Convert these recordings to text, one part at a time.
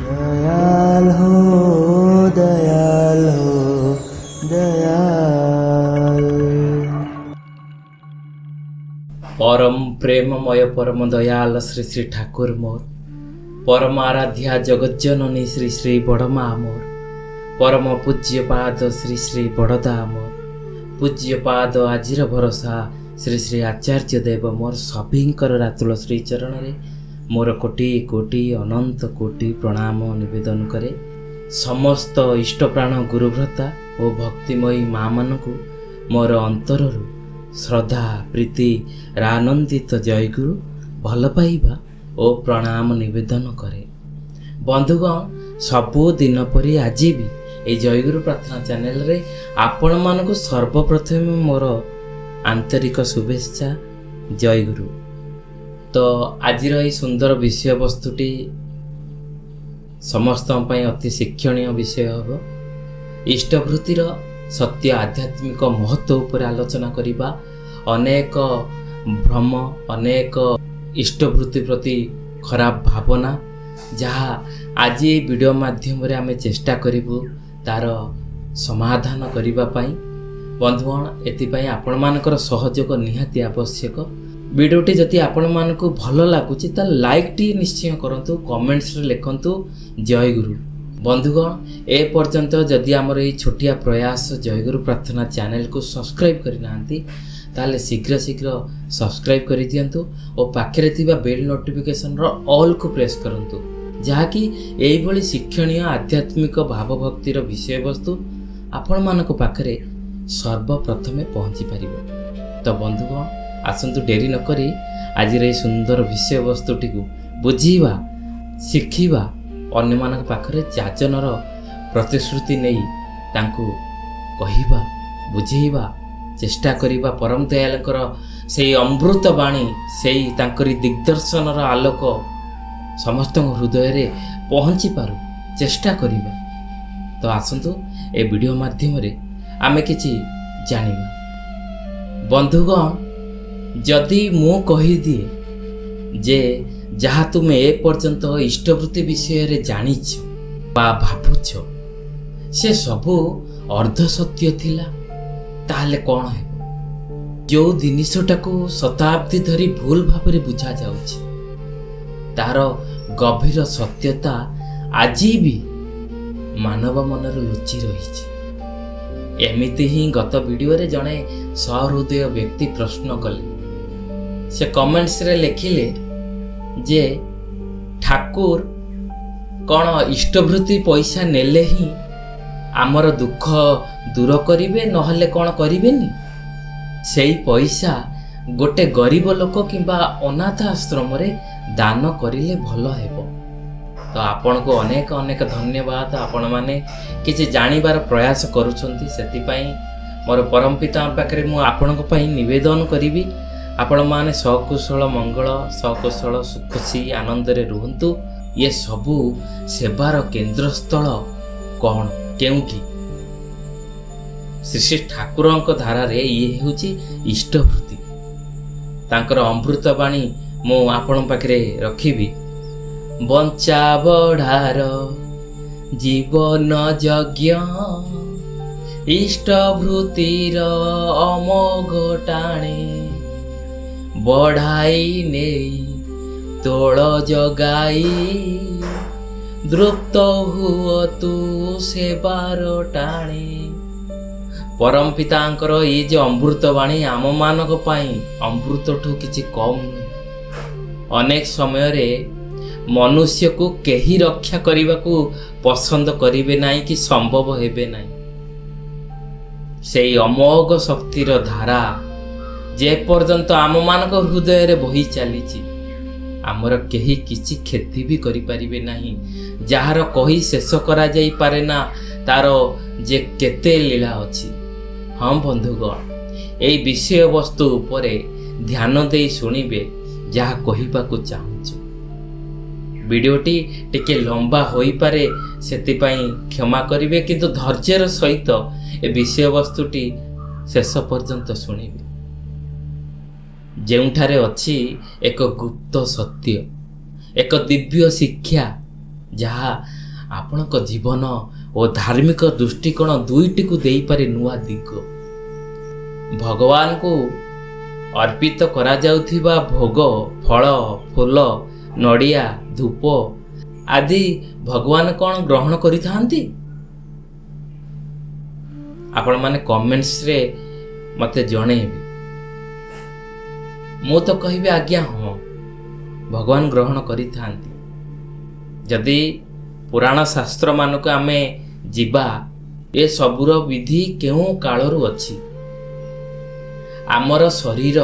दयाल हो दयाल हो दयाल। परम प्रेममय परम दयाल श्री श्री ठाकुर मोर, परम आराध्या जगज्जननी श्री श्री बड़मा मोर, परम पूज्य पाद श्री श्री बड़दा मोर, पूज्य पाद आजिर भरोसा श्री श्री आचार्य देव मोर सभींकर रातुल श्री चरण रे मोर कोटि कोटि अनंत कोटि प्रणाम निवेदन करे। समस्त इष्टप्राण गुरुव्रता और भक्तिमयी माँ मानकु मोर अंतररु श्रद्धा प्रीति आनंदित जयगुरु भल पाइबा और प्रणाम निवेदन करे। बंधुगण, सबु दिन परि आज भी ये जयगुरु प्रार्थना चैनल रे आपण मानकु सर्वप्रथम मोर आंतरिक शुभेच्छा जयगुरु। तो आज सुंदर विषय वस्तुटी समस्त अति शिक्षणीय विषय हम। इष्टवृत्तिर सत्य आध्यात्मिक महत्व उपर आलोचना करिबा। अनेक भ्रम, अनेक इष्टवृत्ति प्रति खराब भावना जहाँ आज ये वीडियो माध्यम रे आमे चेष्टा करिबु तार समाधान करिबा पाई। बंधुगण, एतिपाई आपण मानकर सहयोग निहाती आवश्यक। वीडियोटी जदि आपण मानकु भल लागुची ता लाइक टी निश्चय करंतु, कमेंट्स रे लिखंतु जयगुरु। बंधुगण, ए पर्यंत जदि आमर ये छोटिया प्रयास जयगुरु प्रार्थना चैनल को सब्सक्राइब करि नांती ताले शीघ्र शीघ्र सब्सक्राइब करि दियंतु और पाखरे थिबा बेल नोटिफिकेशन रो ऑल को प्रेस करंतु, जहाँकि एई भली शिक्षणीय आध्यात्मिक भावभक्तिर विषय वस्तु आपण मानक पाखरे सर्वप्रथमे पहुँची पारिबो। तो बंधुगण, आसंतु डेरी न करी आज रे सुंदर विषय वस्तुटी को बुझीबा, शिखिबा, अन्य मानक पाखरे जाचनर प्रतिश्रुति नहीं तांकु कहिबा, बुझेइबा चेष्टा करिबा। परम दयालकर सेई अमृत बाणी, सेई तांकरी दिग्दर्शनर आलोक समस्त हृदय रे पहुँची पारु चेष्टा करिबा। तो आसंतु ए वीडियो माध्यम रे आमे किछि जानिबा। बंधुगण, जदि मु कहि दिए जे जहाँ तुमे ए पर्यंत इष्टवृत्ति विषय रे जानिछ बा भाबुछ से सबु अर्ध सत्य थिला, ताहले कौन हेबो? जो जिनिसटाकू शताब्दी धरी भूल भाବରେ बुझा जाउछि तार गभीर सत्यता आजी भी मानव मनर लुचि रही। एमिति ही गत वीडियो रे जणे सहृदय व्यक्ति प्रश्न कले। से कमेंट्स रे लिखिले जे ठाकुर कौन इष्टवृत्ति पैसा नेले ही आमर दुख दूर करिवे, नहले कौन करिवेनी? सेई पैसा गोटे गरीब लोक किंबा अनाथ आश्रम रे दान करिले भल हेबो। तो आपण को अनेक अनेक धन्यवाद। आपण माने किछि जानिबार प्रयास करूछंती, सेतिपाई मोर परम पिता पाखरे मु आपण को पई निवेदन करिवि, आपण माने सकुशल मंगल, सकुशल सुखसी आनंद रे रुहंतु। ये सबु सेवार केंद्र स्थल कौन केउठी? श्री श्री ठाकुरंक धारा रे ये होची इष्टवृत्ति। तांकर अमृत बाणी मु आपण पाखरे रखिबि। बंचा बढ़ार जीवन यज्ञ इष्टवृत्तिर अमोघ टाणे, बढ़ाई नेई तोड़ जगाई द्रुप्त हुओ तू सेवार टाणे। परम पितांकर ये जो अमृत बाणी आम मानक पाई अमृत ठू किछि कम नुहे। अनेक समय रे मनुष्य को केही रक्षा करने को पसंद करिवे नाही कि संभव हेबे नाही। सेई अमोघ शक्तिर धारा जे पर्यंत आम मानक हृदय रे बही चलीछि, आमर केही किछि क्षति भी करि परिबे नाही। जार कही शेष करा जाई पारे ना तार जे केते लीला अछि। हाँ बंधुगण, एई विषय वस्तु उपरे ध्यान देई सुनिबे जहा कहिबाकू चाहूछु। वीडियोटी टिके लंबा होई पारे, सेतिपाई क्षमा करिवे, किंतु धैर्यर सहित ए विषय वस्तुटी शेष पर्यंत सुनिबे। जेउठारे अछि एक गुप्त सत्य, एक दिव्य शिक्षा ଯାହା ଆପଣଙ୍କ ଜୀବନ ଓ ଧାର୍ମିକ ଦୃଷ୍ଟିକୋଣ ଦୁଇଟିକୁ ଦେଇପାରେ ନୂଆ ଦିଗ। ଭଗବାନଙ୍କୁ ଅର୍ପିତ କରାଯାଉଥିବା ଭୋଗ, ଫଳ, ଫୁଲ, ନଡ଼ିଆ, ଧୂପ ଆଦି ଭଗବାନ କ'ଣ ଗ୍ରହଣ କରିଥାନ୍ତି? ଆପଣମାନେ କମେଣ୍ଟସରେ ମୋତେ ଜଣେଇବେ। ମୁଁ ତ କହିବି ଆଜ୍ଞା ହଁ, ଭଗବାନ ଗ୍ରହଣ କରିଥାନ୍ତି। ଯଦି ପୁରାଣ ଶାସ୍ତ୍ରମାନଙ୍କୁ ଆମେ ଯିବା, ଏସବୁର ବିଧି କେଉଁ କାଳରୁ ଅଛି। ଆମର ଶରୀର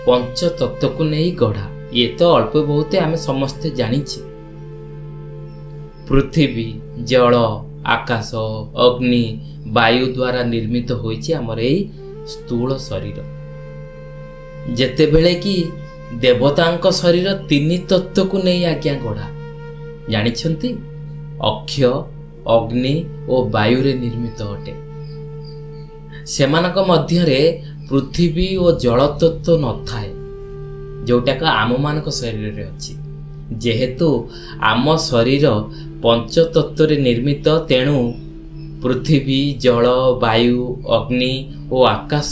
ପଞ୍ଚତତ୍ତ୍ୱକୁ ନେଇ ଗଢ଼ା, ଇଏ ତ ଅଳ୍ପ ବହୁତ ଆମେ ସମସ୍ତେ ଜାଣିଛେ। ପୃଥିବୀ, ଜଳ, ଆକାଶ, ଅଗ୍ନି, ବାୟୁ ଦ୍ୱାରା ନିର୍ମିତ ହୋଇଛି ଆମର ଏଇ ସ୍ଥୂଳ ଶରୀର। ଯେତେବେଳେ କି ଦେବତାଙ୍କ ଶରୀର ତିନି ତତ୍ତ୍ୱକୁ ନେଇ ଆଜ୍ଞା ଗଢ଼ା, ଜାଣିଛନ୍ତି? ଅକ୍ଷୟ, ଅଗ୍ନି ଓ ବାୟୁରେ ନିର୍ମିତ ଅଟେ। ସେମାନଙ୍କ ମଧ୍ୟରେ ପୃଥିବୀ ଓ ଜଳ ତତ୍ତ୍ୱ ନଥାଏ, ଯେଉଁଟାକ ଆମମାନଙ୍କ ଶରୀରରେ ଅଛି। ଯେହେତୁ ଆମ ଶରୀର ପଞ୍ଚତତ୍ତ୍ୱରେ ନିର୍ମିତ, ତେଣୁ ପୃଥିବୀ, ଜଳ, ବାୟୁ, ଅଗ୍ନି ଓ ଆକାଶ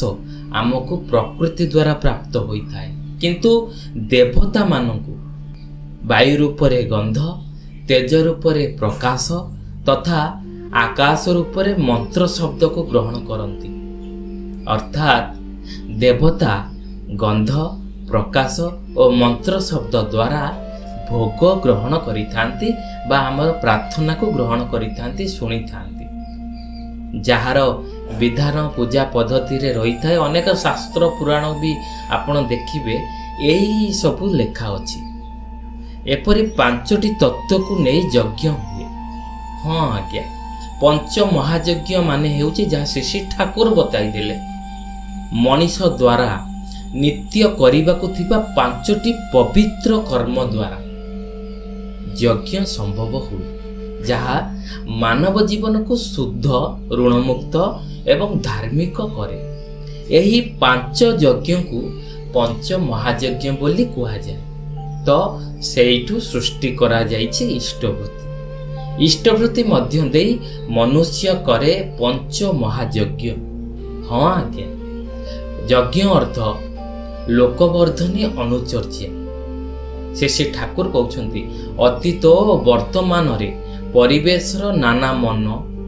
ଆମକୁ ପ୍ରକୃତି ଦ୍ୱାରା ପ୍ରାପ୍ତ ହୋଇଥାଏ। କିନ୍ତୁ ଦେବତାମାନଙ୍କୁ ବାୟୁ ରୂପରେ ଗନ୍ଧ, ତେଜ ରୂପରେ ପ୍ରକାଶ ତଥା ଆକାଶ ରୂପରେ ମନ୍ତ୍ର ଶବ୍ଦକୁ ଗ୍ରହଣ କରନ୍ତି। ଅର୍ଥାତ୍ ଦେବତା ଗନ୍ଧ, ପ୍ରକାଶ ଓ ମନ୍ତ୍ର ଶବ୍ଦ ଦ୍ୱାରା ଭୋଗ ଗ୍ରହଣ କରିଥାନ୍ତି ବା ଆମର ପ୍ରାର୍ଥନାକୁ ଗ୍ରହଣ କରିଥାନ୍ତି, ଶୁଣିଥାନ୍ତି। ଯାହାର ବିଧାନ ପୂଜା ପଦ୍ଧତିରେ ରହିଥାଏ, ଅନେକ ଶାସ୍ତ୍ର ପୁରାଣ ବି ଆପଣ ଦେଖିବେ ଏହି ସବୁ ଲେଖା ଅଛି। ଏପରି 5ଟି ତତ୍ତ୍ୱକୁ ନେଇ ଯଜ୍ଞ ହୁଏ। ହଁ ଆଜ୍ଞା, ପଞ୍ଚ ମହାଯଜ୍ଞ ମାନେ ହେଉଛି ଯାହା ଶ୍ରୀ ଠାକୁର ବତାଇ ଦେଲେ, ମଣିଷ ଦ୍ୱାରା ନିତ୍ୟ କରିବାକୁ ଥିବା 5ଟି ପବିତ୍ର କର୍ମ ଦ୍ୱାରା ଯଜ୍ଞ ସମ୍ଭବ ହୁଏ, ଯାହା ମାନବ ଜୀବନକୁ ଶୁଦ୍ଧ, ଋଣମୁକ୍ତ ଏବଂ ଧାର୍ମିକ କରେ। ଏହି 5 ଯଜ୍ଞକୁ ପଞ୍ଚ ମହାଯଜ୍ଞ ବୋଲି କୁହାଯାଏ। ତ ସେଇଠୁ ସୃଷ୍ଟି କରାଯାଇଛି ଇଷ୍ଟବୃତ୍ତି। ଇଷ୍ଟବୃତ୍ତି ମଧ୍ୟ ଦେଇ ମନୁଷ୍ୟ କରେ ପଞ୍ଚ ମହାଯଜ୍ଞ। ହଁ ଆଜ୍ଞା, ଯଜ୍ଞ ଅର୍ଥ ଲୋକବର୍ଦ୍ଧନୀ ଅନୁଚର୍ଯ୍ୟା। ଶ୍ରୀ ଠାକୁର କହୁଛନ୍ତି, ଅତୀତ ଓ ବର୍ତ୍ତମାନରେ ପରିବେଶର ନାନା ମନ,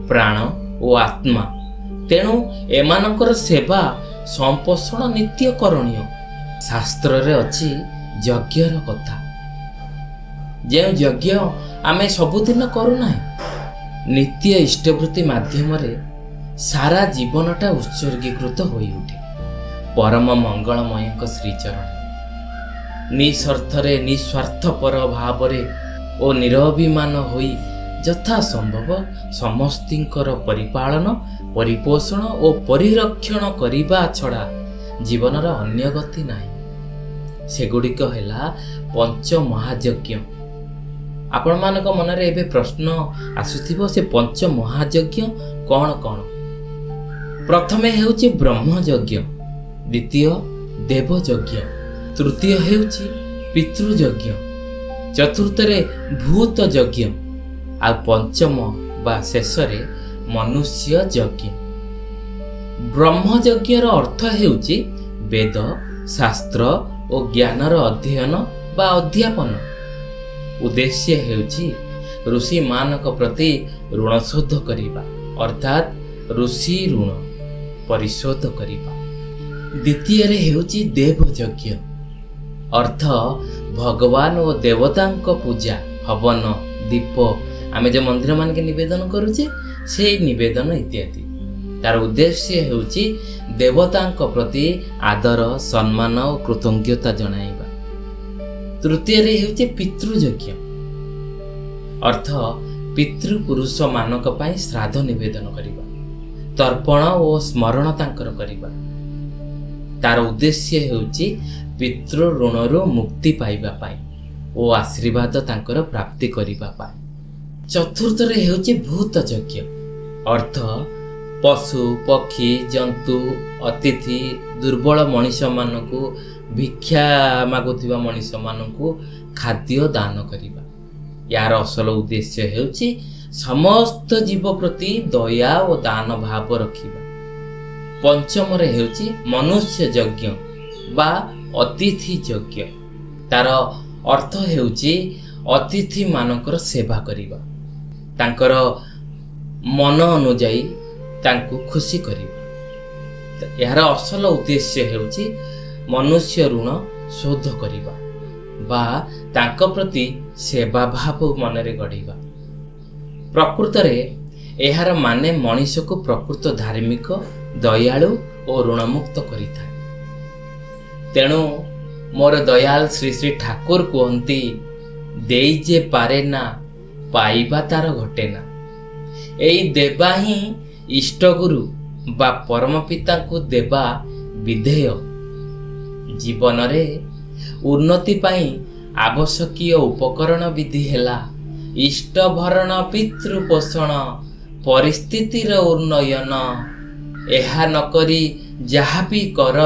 ପ୍ରାଣ ଓ ଆତ୍ମା, ତେଣୁ ଏମାନଙ୍କର ସେବା ସମ୍ପୋଷଣ ନିତ୍ୟ କରଣୀୟ। ଶାସ୍ତ୍ରରେ ଅଛି ଯଜ୍ଞର କଥା। ଯେଉଁ ଯଜ୍ଞ ଆମେ ସବୁଦିନ କରୁନାହିଁ, ନିତ୍ୟ ଇଷ୍ଟବୃତ୍ତି ମାଧ୍ୟମରେ ସାରା ଜୀବନଟା ଉତ୍ସର୍ଗୀକୃତ ହୋଇଉଠେ ପରମ ମଙ୍ଗଳମୟଙ୍କ ଶ୍ରୀଚରଣ। ନିଃସ୍ୱାର୍ଥରେ, ନିଃସ୍ୱାର୍ଥପର ଭାବରେ ଓ ନିରଭିମାନ ହୋଇ ଯଥାସମ୍ଭବ ସମସ୍ତିଙ୍କର ପରିପାଳନ, ପରିପୋଷଣ ଓ ପରିରକ୍ଷଣ କରିବା ଛଡ଼ା ଜୀବନର ଅନ୍ୟ ଗତି ନାହିଁ। ସେଗୁଡ଼ିକ ହେଲା ପଞ୍ଚ ମହାଯଜ୍ଞ। ଆପଣମାନଙ୍କ ମନରେ ଏବେ ପ୍ରଶ୍ନ ଆସୁଥିବ, ସେ ପଞ୍ଚ ମହାଯଜ୍ଞ କ'ଣ କ'ଣ? ପ୍ରଥମେ ହେଉଛି ବ୍ରହ୍ମଯଜ୍ଞ, ଦ୍ୱିତୀୟ ଦେବଯଜ୍ଞ, ତୃତୀୟ ହେଉଛି ପିତୃଯଜ୍ଞ, ଚତୁର୍ଥରେ ଭୂତ ଯଜ୍ଞ ଆଉ ପଞ୍ଚମ ବା ଶେଷରେ ମନୁଷ୍ୟ ଯଜ୍ଞ। ବ୍ରହ୍ମଯଜ୍ଞର ଅର୍ଥ ହେଉଛି ବେଦ, ଶାସ୍ତ୍ର ଓ ଜ୍ଞାନର ଅଧ୍ୟୟନ ବା ଅଧ୍ୟାପନ। ଉଦ୍ଦେଶ୍ୟ ହେଉଛି ଋଷିମାନଙ୍କ ପ୍ରତି ଋଣ ଶୋଧ କରିବା, ଅର୍ଥାତ୍ ଋଷି ଋଣ ପରିଶୋଧ କରିବା। ଦ୍ୱିତୀୟରେ ହେଉଛି ଦେବଯଜ୍ଞ, ଅର୍ଥ ଭଗବାନ ଓ ଦେବତାଙ୍କ ପୂଜା, ହବନ, ଦୀପ, ଆମେ ଯେଉଁ ମନ୍ଦିରମାନକେ ନିବେଦନ କରୁଛେ ସେଇ ନିବେଦନ ଇତ୍ୟାଦି। ତାର ଉଦ୍ଦେଶ୍ୟ ହେଉଛି ଦେବତାଙ୍କ ପ୍ରତି ଆଦର, ସମ୍ମାନ ଓ କୃତଜ୍ଞତା ଜଣାଇବା। ତୃତୀୟରେ ହେଉଛି ପିତୃଯଜ୍ଞ, ଅର୍ଥ ପିତୃପୁରୁଷମାନଙ୍କ ପାଇଁ ଶ୍ରାଦ୍ଧ ନିବେଦନ କରିବା, ତର୍ପଣ ଓ ସ୍ମରଣ ତାଙ୍କର କରିବା। ତାର ଉଦ୍ଦେଶ୍ୟ ହେଉଛି ପିତୃ ଋଣରୁ ମୁକ୍ତି ପାଇବା ପାଇଁ ଓ ଆଶୀର୍ବାଦ ତାଙ୍କର ପ୍ରାପ୍ତି କରିବା ପାଇଁ। ଚତୁର୍ଥରେ ହେଉଛି ଭୂତ ଯଜ୍ଞ, ଅର୍ଥ ପଶୁ, ପକ୍ଷୀ, ଜନ୍ତୁ, ଅତିଥି, ଦୁର୍ବଳ ମଣିଷମାନଙ୍କୁ, ଭିକ୍ଷା ମାଗୁଥିବା ମଣିଷମାନଙ୍କୁ ଖାଦ୍ୟ ଦାନ କରିବା। यार असल उद्देश्य ହେଉଛି ସମସ୍ତ ଜୀବ ପ୍ରତି ଦୟା ଓ ଦାନ ଭାବ ରଖିବା। ପଞ୍ଚମରେ ହେଉଛି ମନୁଷ୍ୟ ଯଜ୍ଞ ବା ଅତିଥି ଯଜ୍ଞ। ତାର ଅର୍ଥ ହେଉଛି ଅତିଥିମାନଙ୍କର ସେବା କରିବା, ତାଙ୍କର ମନ ଅନୁଯାୟୀ ତାଙ୍କୁ ଖୁସି କରିବା। ଏହାର ଅସଲ ଉଦ୍ଦେଶ୍ୟ ହେଉଛି ମନୁଷ୍ୟ ଋଣ ଶୋଧ କରିବା ବା ତାଙ୍କ ପ୍ରତି ସେବା ଭାବ ମନରେ ଗଢ଼ିବା। ପ୍ରକୃତରେ ଏହାର ମାନେ ମଣିଷକୁ ପ୍ରକୃତ ଧାର୍ମିକ, ଦୟାଳୁ ଓ ଋଣମୁକ୍ତ କରିଥାଏ। ତେଣୁ ମୋର ଦୟାଲ ଶ୍ରୀ ଶ୍ରୀ ଠାକୁର କୁହନ୍ତି, ଦେଇ ଯେ ପାରେ ନା ପାଇବା ତାର ଘଟେ ନା। ଏଇ ଦେବା ହିଁ ଇଷ୍ଟଗୁରୁ ବା ପରମ ପିତାଙ୍କୁ ଦେବା ବିଧେୟ। ଜୀବନରେ ଉନ୍ନତି ପାଇଁ ଆବଶ୍ୟକୀୟ ଉପକରଣ ବିଧି ହେଲା ଇଷ୍ଟ ଭରଣ, ପିତୃ ପୋଷଣ, ପରିସ୍ଥିତିର ଉନ୍ନୟନ। ଏହା ନକରି ଯାହା ବି କର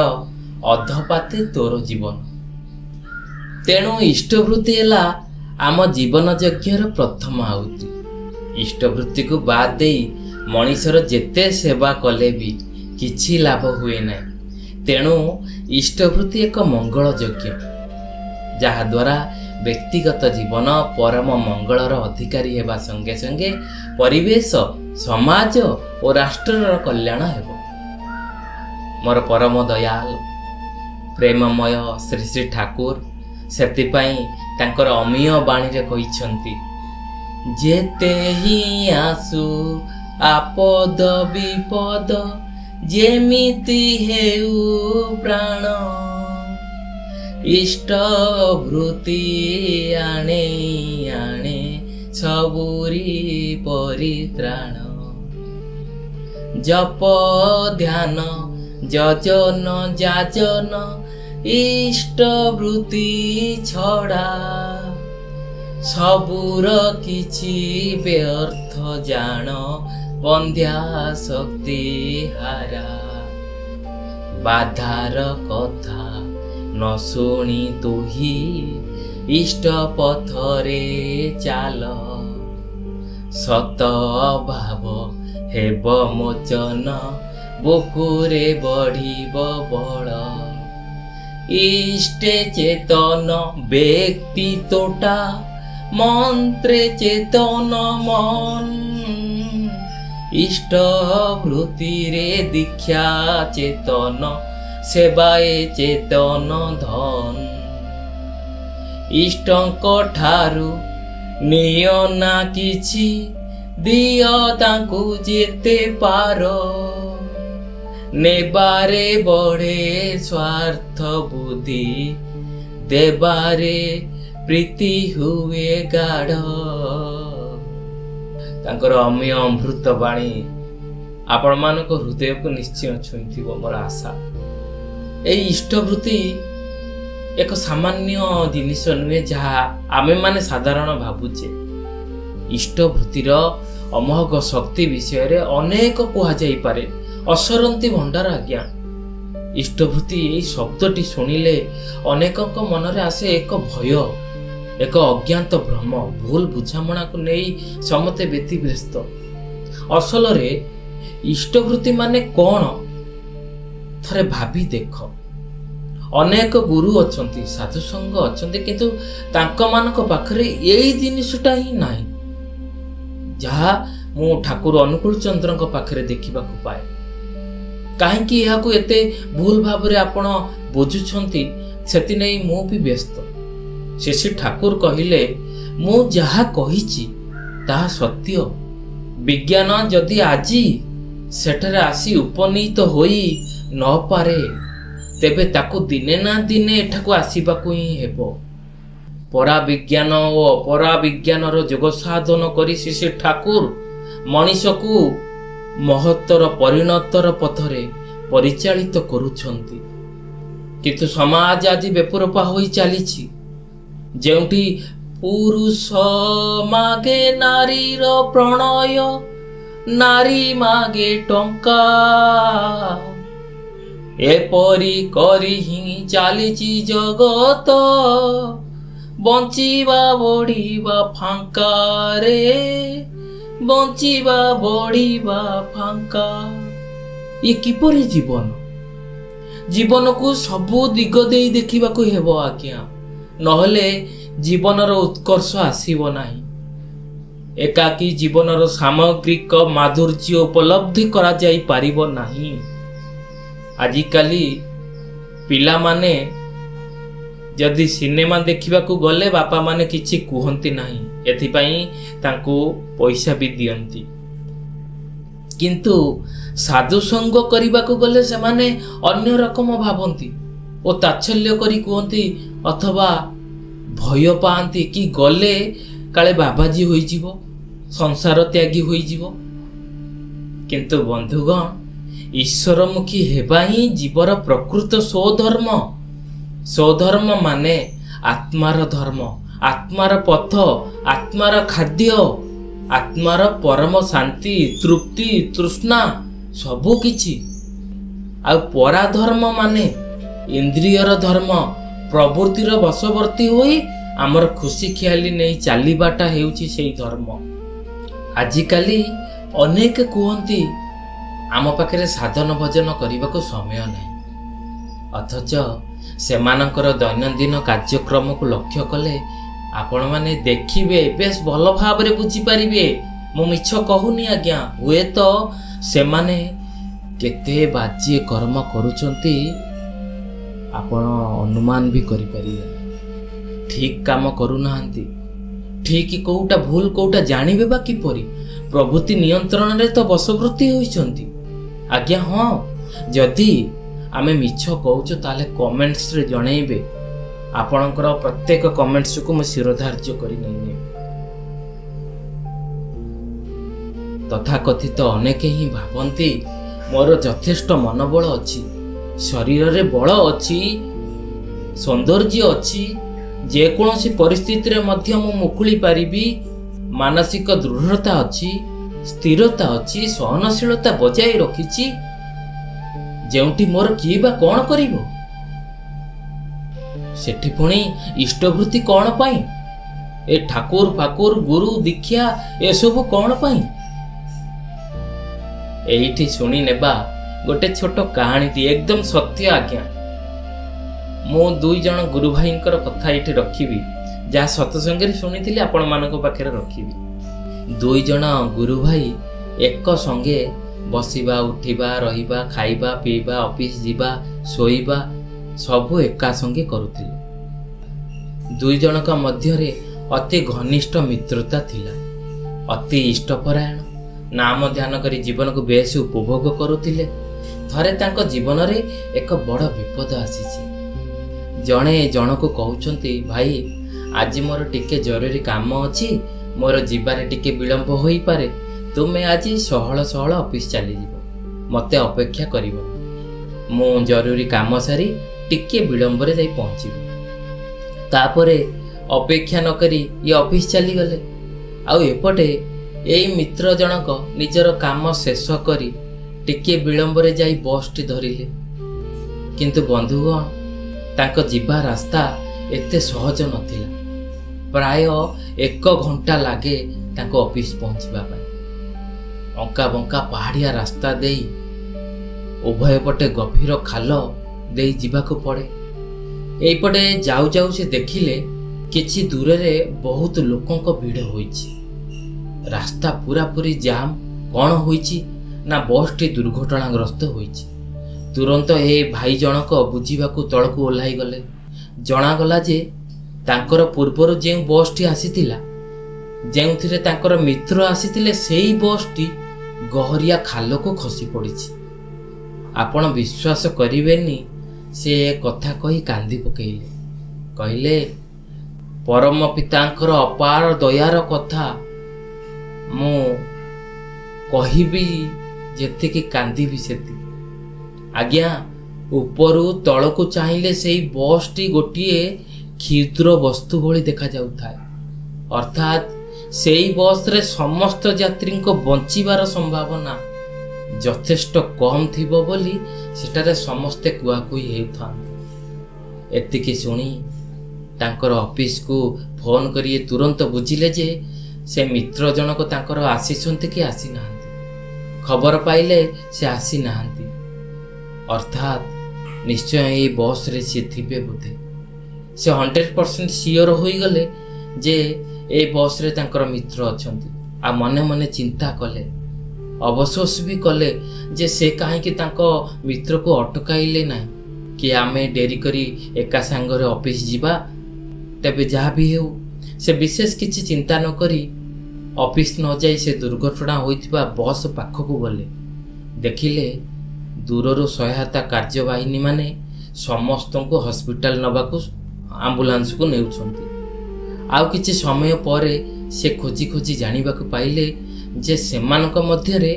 ଅଧପାତେ ତୋର ଜୀବନ। ତେଣୁ ଇଷ୍ଟବୃତ୍ତି ହେଲା ଆମ ଜୀବନ ଯଜ୍ଞର ପ୍ରଥମ ଆହୁତି। ଇଷ୍ଟବୃତ୍ତିକୁ ବାଦ ଦେଇ ମଣିଷର ଯେତେ ସେବା କଲେ ବି କିଛି ଲାଭ ହୁଏ ନାହିଁ। ତେଣୁ ଇଷ୍ଟବୃତ୍ତି ଏକ ମଙ୍ଗଳ ଯଜ୍ଞ, ଯାହାଦ୍ୱାରା ବ୍ୟକ୍ତିଗତ ଜୀବନ ପରମ ମଙ୍ଗଳର ଅଧିକାରୀ ହେବା ସଙ୍ଗେ ସଙ୍ଗେ ପରିବେଶ, ସମାଜ ଓ ରାଷ୍ଟ୍ରର କଲ୍ୟାଣ ହେବ। ମୋର ପରମ ଦୟାଲ ପ୍ରେମମୟ ଶ୍ରୀ ଶ୍ରୀ ଠାକୁର ସେଥିପାଇଁ ତାଙ୍କର ଅମୀୟ ବାଣୀରେ କହିଛନ୍ତି, ଯେତେ ହିଁ ଆସୁ ଆପଦ ବିପଦ, ଯେମିତି ହେଉ ପ୍ରାଣ, ଇଷ୍ଟ ବୃତ୍ତି ଆଣେ ଆଣେ ସବୁରି ପରିତ୍ରାଣ। ଜପ ଧ୍ୟାନ ଯଜନ ଯାଜନ, ଇଷ୍ଟ ବୃତ୍ତି ଛଡ଼ା ସବୁର କିଛି ବ୍ୟର୍ଥ ଜାଣ, ବନ୍ଧ୍ୟା ଶକ୍ତି ହାରା। ବାଧାର କଥା ନ ଶୁଣି ତୁହି ଇଷ୍ଟ ପଥରେ ଚାଲ, ସତ ଭାବ ହେବ ମୋଚନ, ବୁକୁରେ ବଢ଼ିବ ବଳ। ଇଷ୍ଟେ ଚେତନ ବ୍ୟକ୍ତି ତୋଟା, মন্ত্রে চেতন মন। ইষ্ট বৃত্তিরে দীক্ষা চেতন, সেবায়ে চেতন ধন। ইষ্টଙ୍କ ଠାରୁ ନିଅ ନା କିଛି, ଦିଅ ତାଙ୍କୁ ଯେତେ ପାର। ନେବାରେ ବଢ଼େ ସ୍ୱାର୍ଥ ବୁଦ୍ଧି, ଦେବାରେ ପ୍ରୀତି ହୁଏ ଗାଢ଼। ତାଙ୍କର ଅମୀୟ ଅମୃତ ବାଣୀ ଆପଣମାନଙ୍କ ହୃଦୟକୁ ନିଶ୍ଚୟ ଛୁଇଁଥିବ ମୋର ଆଶା। ଏଇ ଇଷ୍ଟବୃତ୍ତି ଏକ ସାମାନ୍ୟ ଜିନିଷ ନୁହେଁ ଯାହା ଆମେମାନେ ସାଧାରଣ ଭାବୁଛେ। ଇଷ୍ଟବୃତ୍ତିର ଅମୋଘ ଶକ୍ତି ବିଷୟରେ ଅନେକ କୁହାଯାଇପାରେ, ଅସରନ୍ତି ଭଣ୍ଡାର ଆଜ୍ଞା। ଇଷ୍ଟବୃତ୍ତି ଏଇ ଶବ୍ଦଟି ଶୁଣିଲେ ଅନେକଙ୍କ ମନରେ ଆସେ ଏକ ଭୟ, ଏକ ଅଜ୍ଞାତ ଭ୍ରମ, ଭୁଲ ବୁଝାମଣାକୁ ନେଇ ସମସ୍ତେ ବ୍ୟତିବ୍ୟସ୍ତ। ଅସଲରେ ଇଷ୍ଟବୃତ୍ତି ମାନେ କ'ଣ ଥରେ ଭାବି ଦେଖ। ଅନେକ ଗୁରୁ ଅଛନ୍ତି, ସାଧୁସଙ୍ଗ ଅଛନ୍ତି, କିନ୍ତୁ ତାଙ୍କମାନଙ୍କ ପାଖରେ ଏଇ ଜିନିଷଟା ହିଁ ନାହିଁ ଯାହା ମୁଁ ଠାକୁର ଅନୁକୂଳ ଚନ୍ଦ୍ରଙ୍କ ପାଖରେ ଦେଖିବାକୁ ପାଏ। କାହିଁକି ଏହାକୁ ଏତେ ଭୁଲ ଭାବରେ ଆପଣ ବୁଝୁଛନ୍ତି, ସେଥିନେଇ ମୁଁ ବି ବ୍ୟସ୍ତ। ଶ୍ରୀ ଠାକୁର କହିଲେ, ମୁଁ ଯାହା କହିଛି ତାହା ସତ୍ୟ। ବିଜ୍ଞାନ ଯଦି ଆଜି ସେଠାରେ ଆସି ଉପନୀତ ହୋଇ ନପାରେ, ତେବେ ତାକୁ ଦିନେ ନା ଦିନେ ଏଠାକୁ ଆସିବାକୁ ହିଁ ହେବ। ପରାବିଜ୍ଞାନ ଓ ଅପରାବିଜ୍ଞାନର ଯୋଗ ସାଧନ କରି ଶ୍ରୀ ଠାକୁର ମଣିଷକୁ ମହତ୍ତର ପରିଣତର ପଥରେ ପରିଚାଳିତ କରୁଛନ୍ତି। କିନ୍ତୁ ସମାଜ ଆଜି ବେପରପା ହୋଇ ଚାଲିଛି, ଯେଉଁଠି ପୁରୁଷ ମାଗେ ନାରୀର ପ୍ରଣୟ, ନାରୀ ମାଗେ ଟଙ୍କା। ଏପରି କରି ହିଁ ଚାଲିଛି ଜଗତ, ବଞ୍ଚିବା ବଢ଼ିବା ଫାଙ୍କାରେ, ବଞ୍ଚିବା ବଢ଼ିବା ଫାଙ୍କା। ଇଏ କିପରି ଜୀବନ? ଜୀବନକୁ ସବୁ ଦିଗ ଦେଇ ଦେଖିବାକୁ ହେବ ଆଜ୍ଞା, ନହେଲେ ଜୀବନର ଉତ୍କର୍ଷ ଆସିବ ନାହିଁ। ଏକାକୀ ଜୀବନର ସାମଗ୍ରିକ ମାଧୁର୍ଯ୍ୟ ଉପଲବ୍ଧି କରାଯାଇ ପାରିବ ନାହିଁ। ଆଜିକାଲି ପିଲାମାନେ ଯଦି ସିନେମା ଦେଖିବାକୁ ଗଲେ ବାପାମାନେ କିଛି କୁହନ୍ତି ନାହିଁ, ଏଥିପାଇଁ ତାଙ୍କୁ ପଇସା ବି ଦିଅନ୍ତି। କିନ୍ତୁ ସାଧୁସଙ୍ଗ କରିବାକୁ ଗଲେ ସେମାନେ ଅନ୍ୟ ରକମ ଭାବନ୍ତି ଓ ତାଚ୍ଛଲ୍ୟ କରି କୁହନ୍ତି ଅଥବା ଭୟ ପାଆନ୍ତି କି ଗଲେ କାଳେ ବାବାଜୀ ହୋଇଯିବ, ସଂସାର ତ୍ୟାଗୀ ହୋଇଯିବ। କିନ୍ତୁ ବନ୍ଧୁଗଣ, ଈଶ୍ୱରମୁଖୀ ହେବା ହିଁ ଜୀବର ପ୍ରକୃତ ସ୍ୱଧର୍ମ। ସ୍ୱଧର୍ମ ମାନେ ଆତ୍ମାର ଧର୍ମ, ଆତ୍ମାର ପଥ, ଆତ୍ମାର ଖାଦ୍ୟ, ଆତ୍ମାର ପରମ ଶାନ୍ତି, ତୃପ୍ତି, ତୃଷ୍ଣା ସବୁ କିଛି। ଆଉ ପରାଧର୍ମ ମାନେ ଇନ୍ଦ୍ରିୟର ଧର୍ମ, ପ୍ରବୃତ୍ତିର ବଶବର୍ତ୍ତୀ ହୋଇ ଆମର ଖୁସି ଖିଆଲି ନେଇ ଚାଲିବାଟା ହେଉଛି ସେହି ଧର୍ମ। ଆଜିକାଲି ଅନେକ କୁହନ୍ତି ଆମ ପାଖରେ ସାଧନ ଭଜନ କରିବାକୁ ସମୟ ନାହିଁ, ଅଥଚ ସେମାନଙ୍କର ଦୈନନ୍ଦିନ କାର୍ଯ୍ୟକ୍ରମକୁ ଲକ୍ଷ୍ୟ କଲେ ଆପଣମାନେ ଦେଖିବେ, ବେଶ ଭଲ ଭାବରେ ବୁଝିପାରିବେ। ମୁଁ ମିଛ କହୁନି ଆଜ୍ଞା, ହୁଏତ ସେମାନେ କେତେ ବାଜ୍ୟ କର୍ମ କରୁଛନ୍ତି ଆପଣ ଅନୁମାନ ବି କରିପାରିବେ। ଠିକ୍ କାମ କରୁନାହାନ୍ତି, ଠିକ୍ କୋଉଟା ଭୁଲ କୋଉଟା ଜାଣିବେ ବା କିପରି? ପ୍ରଭୃତି ନିୟନ୍ତ୍ରଣରେ ତ ବଶବର୍ତ୍ତୀ ହୋଇଛନ୍ତି। ଆଜ୍ଞା ହଁ, ଯଦି ଆମେ ମିଛ କହୁଛୁ ତାହେଲେ କମେଣ୍ଟସରେ ଜଣେଇବେ। ଆପଣଙ୍କର ପ୍ରତ୍ୟେକ କମେଣ୍ଟସକୁ ମୁଁ ଶିରୋଧାର୍ଯ୍ୟ କରି ନେଇନେବି। ତଥାକଥିତ ଅନେକ ହିଁ ଭାବନ୍ତି ମୋର ଯଥେଷ୍ଟ ମନୋବଳ ଅଛି, ଶରୀରରେ ବଳ ଅଛି, ସୌନ୍ଦର୍ଯ୍ୟ ଅଛି, ଯେକୌଣସି ପରିସ୍ଥିତିରେ ମଧ୍ୟ ମୁଁ ମୁକୁଳି ପାରିବି, ମାନସିକ ଦୃଢ଼ତା ଅଛି, ସ୍ଥିରତା ଅଛି, ସହନଶୀଳତା ବଜାୟ ରଖିଛି। ଯେଉଁଠି ମୋର କିଏ ବା କ'ଣ କରିବ? ସେଠି ପୁଣି ଇଷ୍ଟବୃତ୍ତି କ'ଣ ପାଇଁ? ଏ ଠାକୁର ଫାକୁର ଗୁରୁ ଦୀକ୍ଷା ଏସବୁ କ'ଣ ପାଇଁ? ଏଇଠି ଶୁଣି ନେବା ଗୋଟେ ଛୋଟ କାହାଣୀଟି, ଏକଦମ ସତ୍ୟ ଆଜ୍ଞା। ମୁଁ 2 ଜଣ ଗୁରୁ ଭାଇଙ୍କର କଥା ଏଇଠି ରଖିବି, ଯାହା ସତ୍ସଙ୍ଗରେ ଶୁଣିଥିଲି ଆପଣମାନଙ୍କ ପାଖରେ ରଖିବି। 2 ଜଣ ଗୁରୁ ଭାଇ ଏକ ସଙ୍ଗେ ବସିବା, ଉଠିବା, ରହିବା, ଖାଇବା, ପିଇବା, ଅଫିସ ଯିବା, ଶୋଇବା ସବୁ ଏକା ସଙ୍ଗେ କରୁଥିଲେ। 2 ଜଣଙ୍କ ମଧ୍ୟରେ ଅତି ଘନିଷ୍ଠ ମିତ୍ରତା ଥିଲା। ଅତି ଇଷ୍ଟପରାୟଣ, ନାମ ଧ୍ୟାନ କରି ଜୀବନକୁ ବେଶ ଉପଭୋଗ କରୁଥିଲେ। ଥରେ ତାଙ୍କ ଜୀବନରେ ଏକ ବଡ଼ ବିପଦ ଆସିଛି। ଜଣେ ଜଣକୁ କହୁଛନ୍ତି, ଭାଇ ଆଜି ମୋର ଟିକେ ଜରୁରୀ କାମ ଅଛି, ମୋର ଯିବାରେ ଟିକେ ବିଳମ୍ବ ହୋଇପାରେ, ତୁମେ ଆଜି ସହଳ ସହଳ ଅଫିସ ଚାଲିଯିବ, ମୋତେ ଅପେକ୍ଷା କରିବ, ମୁଁ ଜରୁରୀ କାମ ସାରି ଟିକେ ବିଳମ୍ବରେ ଯାଇ ପହଞ୍ଚିବି। ତାପରେ ଅପେକ୍ଷା ନ କରି ଇଏ ଅଫିସ ଚାଲିଗଲେ। ଆଉ ଏପଟେ ଏଇ ମିତ୍ର ଜଣକ ନିଜର କାମ ଶେଷ କରି ଟିକେ ବିଳମ୍ବରେ ଯାଇ ବସ୍ଟି ଧରିଲେ। କିନ୍ତୁ ବନ୍ଧୁଗଣ, ତାଙ୍କ ଯିବା ରାସ୍ତା ଏତେ ସହଜ ନଥିଲା। ପ୍ରାୟ 1 ଘଣ୍ଟା ଲାଗେ ତାଙ୍କ ଅଫିସ ପହଞ୍ଚିବା ପାଇଁ। ଅଙ୍କା ବଙ୍କା ପାହାଡ଼ିଆ ରାସ୍ତା ଦେଇ ଉଭୟ ପଟେ ଗଭୀର ଖାଲ ଦେଇ ଯିବାକୁ ପଡ଼େ। ଏଇପଟେ ଯାଉ ଯାଉ ସେ ଦେଖିଲେ କିଛି ଦୂରରେ ବହୁତ ଲୋକଙ୍କ ଭିଡ଼ ହୋଇଛି। ରାସ୍ତା ପୁରାପୁରି ଜାମ୍। କ'ଣ ହୋଇଛି ନା ବସ୍ଟି ଦୁର୍ଘଟଣାଗ୍ରସ୍ତ ହୋଇଛି। ତୁରନ୍ତ ଏ ଭାଇ ଜଣକ ବୁଝିବାକୁ ତଳକୁ ଓହ୍ଲାଇ ଗଲେ। ଜଣାଗଲା ଯେ ତାଙ୍କର ପୂର୍ବରୁ ଯେଉଁ ବସ୍ଟି ଆସିଥିଲା, ଯେଉଁଥିରେ ତାଙ୍କର ମିତ୍ର ଆସିଥିଲେ, ସେଇ ବସ୍ଟି ଗହରିଆ ଖାଲକୁ ଖସି ପଡ଼ିଛି। ଆପଣ ବିଶ୍ୱାସ କରିବେନି, ସେ କଥା କହି କାନ୍ଦି ପକେଇଲେ। କହିଲେ, ପରମ ପିତାଙ୍କର ଅପାର ଦୟାର କଥା ମୁଁ କହିବି ଯେତିକି କାନ୍ଦିବି ସେତିକି। ଆଜ୍ଞା, ଉପରୁ ତଳକୁ ଚାହିଁଲେ ସେଇ ବସ୍ଟି ଗୋଟିଏ କ୍ଷୁଦ୍ର ବସ୍ତୁ ଭଳି ଦେଖାଯାଉଥାଏ। ଅର୍ଥାତ୍ ସେଇ ବସ୍ରେ ସମସ୍ତ ଯାତ୍ରୀଙ୍କ ବଞ୍ଚିବାର ସମ୍ଭାବନା ଯଥେଷ୍ଟ କମ୍ ଥିବ ବୋଲି ସେଠାରେ ସମସ୍ତେ କୁହାକୁହି ହେଉଥାନ୍ତି। ଏତିକି ଶୁଣି ତାଙ୍କର ଅଫିସକୁ ଫୋନ୍ କରି ତୁରନ୍ତ ବୁଝିଲେ ଯେ ସେ ମିତ୍ର ଜଣକ ତାଙ୍କର ଆସିଛନ୍ତି କି ଆସିନାହାନ୍ତି। ଖବର ପାଇଲେ ସେ ଆସିନାହାନ୍ତି, ଅର୍ଥାତ୍ ନିଶ୍ଚୟ ଏଇ ବସ୍ରେ ସିଏ ଥିବେ ବୋଧେ। ସେ 100% ସିଓର ହୋଇଗଲେ ଯେ ଏଇ ବସ୍ରେ ତାଙ୍କର ମିତ୍ର ଅଛନ୍ତି। ଆଉ ମନେ ମନେ ଚିନ୍ତା କଲେ, ଅବଶୋଷ ବି କଲେ ଯେ ସେ କାହିଁକି ତାଙ୍କ ମିତ୍ରକୁ ଅଟକାଇଲେ ନାହିଁ କି ଆମେ ଡେରି କରି ଏକା ସାଙ୍ଗରେ ଅଫିସ ଯିବା। ତେବେ ଯାହା ବି ହେଉ, ସେ ବିଶେଷ କିଛି ଚିନ୍ତା ନ କରି ଅଫିସ ନ ଯାଇ ସେ ଦୁର୍ଘଟଣା ହୋଇଥିବା ବସ୍ ପାଖକୁ ଗଲେ। ଦେଖିଲେ ଦୂରରୁ ସହାୟତା କାର୍ଯ୍ୟବାହିନୀମାନେ ସମସ୍ତଙ୍କୁ ହସ୍ପିଟାଲ ନେବାକୁ ଆମ୍ବୁଲାନ୍ସକୁ ନେଉଛନ୍ତି। ଆଉ କିଛି ସମୟ ପରେ ସେ ଖୋଜି ଖୋଜି ଜାଣିବାକୁ ପାଇଲେ ଯେ ସେମାନଙ୍କ ମଧ୍ୟରେ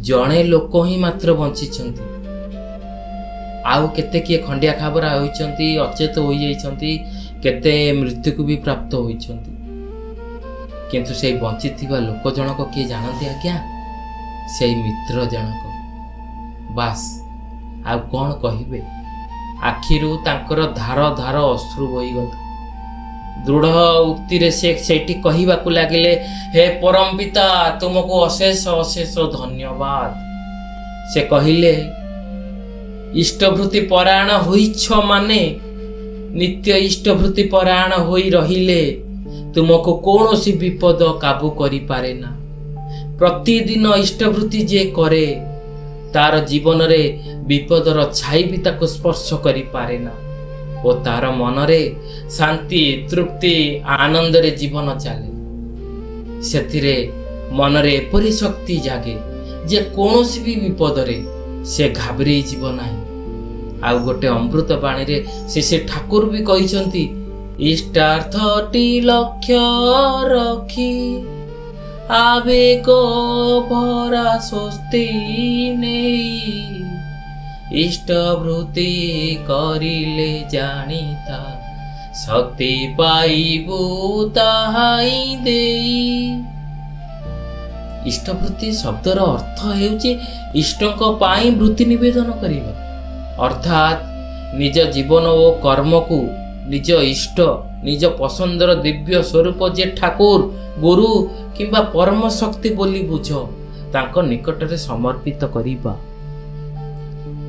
ଜଣେ ଲୋକ ହିଁ ମାତ୍ର ବଞ୍ଚିଛନ୍ତି। ଆଉ କେତେ କିଏ ଖଣ୍ଡିଆ ଖାବରା ହୋଇଛନ୍ତି, ଅଚେତ ହୋଇଯାଇଛନ୍ତି, କେତେ ମୃତ୍ୟୁକୁ ବି ପ୍ରାପ୍ତ ହୋଇଛନ୍ତି। କିନ୍ତୁ ସେଇ ବଞ୍ଚିଥିବା ଲୋକ ଜଣକ କିଏ ଜାଣନ୍ତି ଆଜ୍ଞା? ସେଇ ମିତ୍ର ଜଣକ। ବାସ୍, ଆଉ କ'ଣ କହିବେ? ଆଖିରୁ ତାଙ୍କର ଧାର ଧାର ଅଶ୍ରୁ ବୋହିଗଲା। ଦୃଢ଼ ଉକ୍ତିରେ ସେ ସେଇଠି କହିବାକୁ ଲାଗିଲେ, ହେ ପରମ ପିତା, ତୁମକୁ ଅଶେଷ ଅଶେଷ ଧନ୍ୟବାଦ। ସେ କହିଲେ, ଇଷ୍ଟଭୃତି ପରାୟଣ ହୋଇଛ ମାନେ, ନିତ୍ୟ ଇଷ୍ଟଭୃତି ପରାୟଣ ହୋଇ ରହିଲେ ତୁମକୁ କୌଣସି ବିପଦ କାବୁ କରିପାରେ ନା। ପ୍ରତିଦିନ ଇଷ୍ଟଭୃତି ଯେ କରେ ତାର ଜୀବନରେ ବିପଦର ଛାଇ ବି ତାକୁ ସ୍ପର୍ଶ କରିପାରେ ନା ଓ ତାର ମନରେ ଶାନ୍ତି, ତୃପ୍ତି, ଆନନ୍ଦରେ ଜୀବନ ଚାଲେ। ସେଥିରେ ମନରେ ଏପରି ଶକ୍ତି ଜାଗେ ଯେ କୌଣସି ବି ବିପଦରେ ସେ ଘାବରେଇ ଯିବ ନାହିଁ। ଆଉ ଗୋଟେ ଅମୃତ ବାଣୀରେ ସେ ଠାକୁର ବି କହିଛନ୍ତି, ଇଷ୍ଟାର୍ଥଟି ଲକ୍ଷ୍ୟ ରଖି ଆବେଗ ଭରା ସ୍ୱସ୍ତି ନେଇ ଇଷ୍ଟଭୃତି କରିଲେ ଜାଣିଥା ଶକ୍ତି ପାଇବୁ ତାହାଇ ଦେଇ। ଇଷ୍ଟଭୃତି ଶବ୍ଦର ଅର୍ଥ ହେଉଛି ଇଷ୍ଟଙ୍କ ପାଇଁ ବୃତ୍ତି ନିବେଦନ କରିବା, ଅର୍ଥାତ୍ ନିଜ ଜୀବନ ଓ କର୍ମକୁ ନିଜ ଇଷ୍ଟ, ନିଜ ପସନ୍ଦର ଦିବ୍ୟ ସ୍ୱରୂପ ଯେ ଠାକୁର, ଗୁରୁ କିମ୍ବା ପରମ ଶକ୍ତି ବୋଲି ବୁଝ, ତାଙ୍କ ନିକଟରେ ସମର୍ପିତ କରିବା।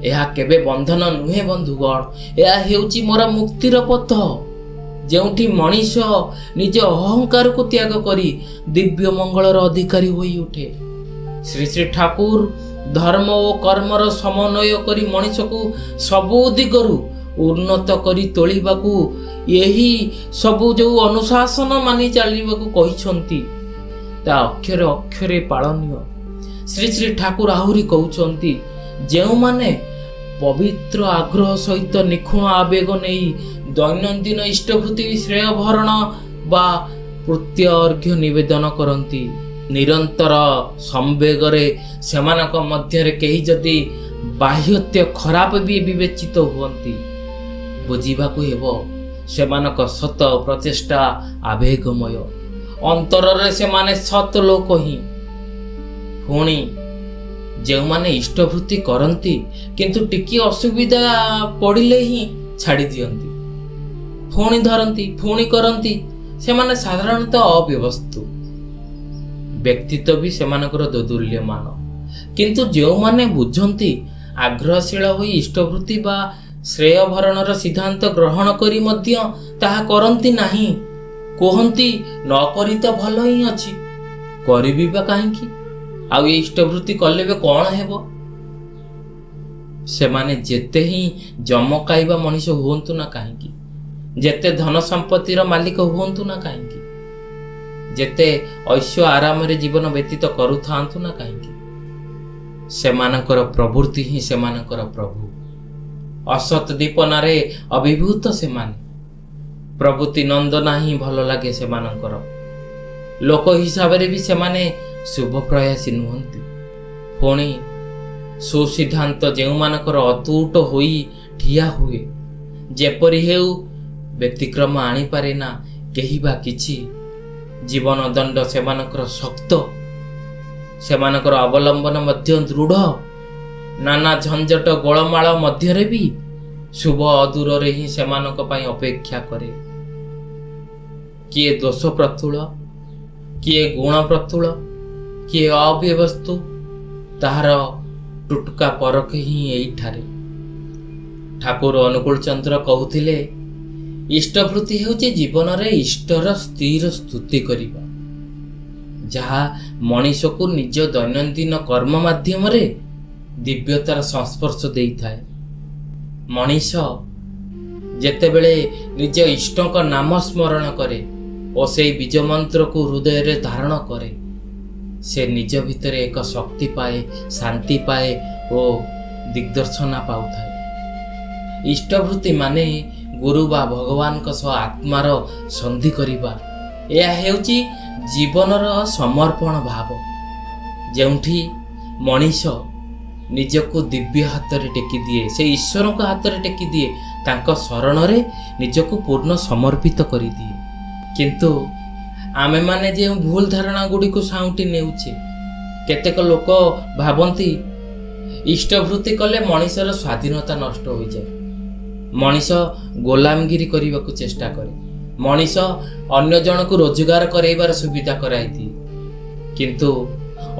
ଏହା କେବେ ବନ୍ଧନ ନୁହେଁ ବନ୍ଧୁଗଣ, ଏହା ହେଉଛି ମୋର ମୁକ୍ତିର ପଥ, ଯେଉଁଠି ମଣିଷ ନିଜ ଅହଙ୍କାରକୁ ତ୍ୟାଗ କରି ଦିବ୍ୟ ମଙ୍ଗଳର ଅଧିକାରୀ ହୋଇ ଉଠେ। ଶ୍ରୀ ଶ୍ରୀ ଠାକୁର ଧର୍ମ ଓ କର୍ମର ସମନ୍ୱୟ କରି ମଣିଷକୁ ସବୁ ଦିଗରୁ ଉନ୍ନତ କରି ତୋଳିବାକୁ ଏହି ସବୁ ଯେଉଁ ଅନୁଶାସନ ମାନି ଚାଲିବାକୁ କହିଛନ୍ତି, ତା ଅକ୍ଷରେ ଅକ୍ଷରେ ପାଳନୀୟ। ଶ୍ରୀ ଶ୍ରୀ ଠାକୁର ଆହୁରି କହୁଛନ୍ତି, ଯେଉଁମାନେ ପବିତ୍ର ଆଗ୍ରହ ସହିତ ନିଖୁଣ ଆବେଗ ନେଇ ଦୈନନ୍ଦିନ ଇଷ୍ଟଭୃତି ଶ୍ରେୟ ଭରଣ ବା କୃତ୍ୟ ଅର୍ଘ୍ୟ ନିବେଦନ କରନ୍ତି, ନିରନ୍ତର ସମ୍ବେଗରେ ସେମାନଙ୍କ ମଧ୍ୟରେ କେହି ଯଦି ବାହ୍ୟତ୍ୟ ଖରାପ ବି ବିବେଚିତ ହୁଅନ୍ତି, ବୁଝିବାକୁ ହେବ ସେମାନଙ୍କ ସତ ପ୍ରଚେଷ୍ଟା ଆବେଗମୟ, ଅନ୍ତରରେ ସେମାନେ ସତ ଲୋକ ହିଁ। ପୁଣି ଯେଉଁମାନେ ଇଷ୍ଟଭୃତି କରନ୍ତି କିନ୍ତୁ ଟିକିଏ ଅସୁବିଧା ପଡ଼ିଲେ ହିଁ ଛାଡ଼ି ଦିଅନ୍ତି, ପୁଣି ଧରନ୍ତି, ପୁଣି କରନ୍ତି, ସେମାନେ ସାଧାରଣତଃ ଅବ୍ୟବସ୍ଥୁ, ବ୍ୟକ୍ତିତ୍ୱ ବି ସେମାନଙ୍କର ଦୋଦୁଲ୍ୟମାନ। କିନ୍ତୁ ଯେଉଁମାନେ ବୁଝନ୍ତି, ଆଗ୍ରହଶୀଳ ହୋଇ ଇଷ୍ଟଭୃତି ବା ଶ୍ରେୟ ଭରଣର ସିଦ୍ଧାନ୍ତ ଗ୍ରହଣ କରି ମଧ୍ୟ ତାହା କରନ୍ତି ନାହିଁ, କୁହନ୍ତି ନ କରି ତ ଭଲ ହିଁ ଅଛି, କରିବି ବା କାହିଁକି, ଆଉ ଏ ଇଷ୍ଟଭୃତି କଲେ ବି କ'ଣ ହେବ? ସେମାନେ ଯେତେ ହିଁ ଜମକାଇବା ମଣିଷ ହୁଅନ୍ତୁ ନା କାହିଁକି, ଯେତେ ଧନ ସମ୍ପତ୍ତିର ମାଲିକ ହୁଅନ୍ତୁ ନା କାହିଁକି, ଯେତେ ଐଶ୍ୱ ଆରାମରେ ଜୀବନ ବ୍ୟତୀତ କରୁଥାନ୍ତୁ ନା କାହିଁକି, ସେମାନଙ୍କର ପ୍ରବୃତ୍ତି ହିଁ ସେମାନଙ୍କର ପ୍ରଭୁ। ଅସତ୍ ଦୀପନାରେ ଅଭିଭୂତ ସେମାନେ, ପ୍ରଭୃତି ନନ୍ଦନା ହିଁ ଭଲ ଲାଗେ ସେମାନଙ୍କର। ଲୋକ ହିସାବରେ ବି ସେମାନେ ଶୁଭ ପ୍ରୟାସୀ ନୁହନ୍ତି। ପୁଣି ସୁସିଦ୍ଧାନ୍ତ ଯେଉଁମାନଙ୍କର ଅତୁଟ ହୋଇ ଠିଆ ହୁଏ, ଯେପରି ହେଉ ବ୍ୟତିକ୍ରମ ଆଣିପାରେ ନା କେହି ବା କିଛି। ଜୀବନ ଦଣ୍ଡ ସେମାନଙ୍କର ଶକ୍ତ, ସେମାନଙ୍କର ଅବଲମ୍ବନ ମଧ୍ୟ ଦୃଢ଼। ନାନା ଝଞ୍ଝଟ ଗୋଳମାଳ ମଧ୍ୟରେ ବି ଶୁଭ ଅଦୂରରେ ହିଁ ସେମାନଙ୍କ ପାଇଁ ଅପେକ୍ଷା କରେ। କିଏ ଦୋଷ ପ୍ରତୁଳ, କିଏ ଗୁଣ ପ୍ରତୁଳ, କିଏ ଅବ୍ୟବସ୍ତୁ, ତାହାର ଟୁଟକା ପରଖ ହିଁ ଏଇଠାରେ। ଠାକୁର ଅନୁକୂଳ ଚନ୍ଦ୍ର କହୁଥିଲେ, ଇଷ୍ଟବୃତ୍ତି ହେଉଛି ଜୀବନରେ ଇଷ୍ଟର ସ୍ଥିର ସ୍ତୁତି କରିବା, ଯାହା ମଣିଷକୁ ନିଜ ଦୈନନ୍ଦିନ କର୍ମ ମାଧ୍ୟମରେ ଦିବ୍ୟତାର ସଂସ୍ପର୍ଶ ଦେଇଥାଏ। ମଣିଷ ଯେତେବେଳେ ନିଜ ଇଷ୍ଟଙ୍କ ନାମ ସ୍ମରଣ କରେ ଓ ସେଇ ବୀଜ ମନ୍ତ୍ରକୁ ହୃଦୟରେ ଧାରଣ କରେ, ସେ ନିଜ ଭିତରେ ଏକ ଶକ୍ତି ପାଏ, ଶାନ୍ତି ପାଏ ଓ ଦିଗ୍ଦର୍ଶନା ପାଉଥାଏ। ଇଷ୍ଟବୃତ୍ତି ମାନେ ଗୁରୁ ବା ଭଗବାନଙ୍କ ସହ ଆତ୍ମାର ସନ୍ଧି କରିବା। ଏହା ହେଉଛି ଜୀବନର ସମର୍ପଣ ଭାବ, ଯେଉଁଠି ମଣିଷ ନିଜକୁ ଦିବ୍ୟ ହାତରେ ଟେକି ଦିଏ, ସେ ଈଶ୍ୱରଙ୍କ ହାତରେ ଟେକି ଦିଏ, ତାଙ୍କ ଶରଣରେ ନିଜକୁ ପୂର୍ଣ୍ଣ ସମର୍ପିତ କରିଦିଏ। କିନ୍ତୁ ଆମେମାନେ ଯେଉଁ ଭୁଲ ଧାରଣା ଗୁଡ଼ିକୁ ସାଉଁଟି ନେଉଛେ, କେତେକ ଲୋକ ଭାବନ୍ତି ଇଷ୍ଟବୃତ୍ତି କଲେ ମଣିଷର ସ୍ୱାଧୀନତା ନଷ୍ଟ ହୋଇଯାଏ, ମଣିଷ ଗୋଲାମଗିରି କରିବାକୁ ଚେଷ୍ଟା କରେ, ମଣିଷ ଅନ୍ୟ ଜଣକୁ ରୋଜଗାର କରାଇବାର ସୁବିଧା କରାଇଦିଏ। କିନ୍ତୁ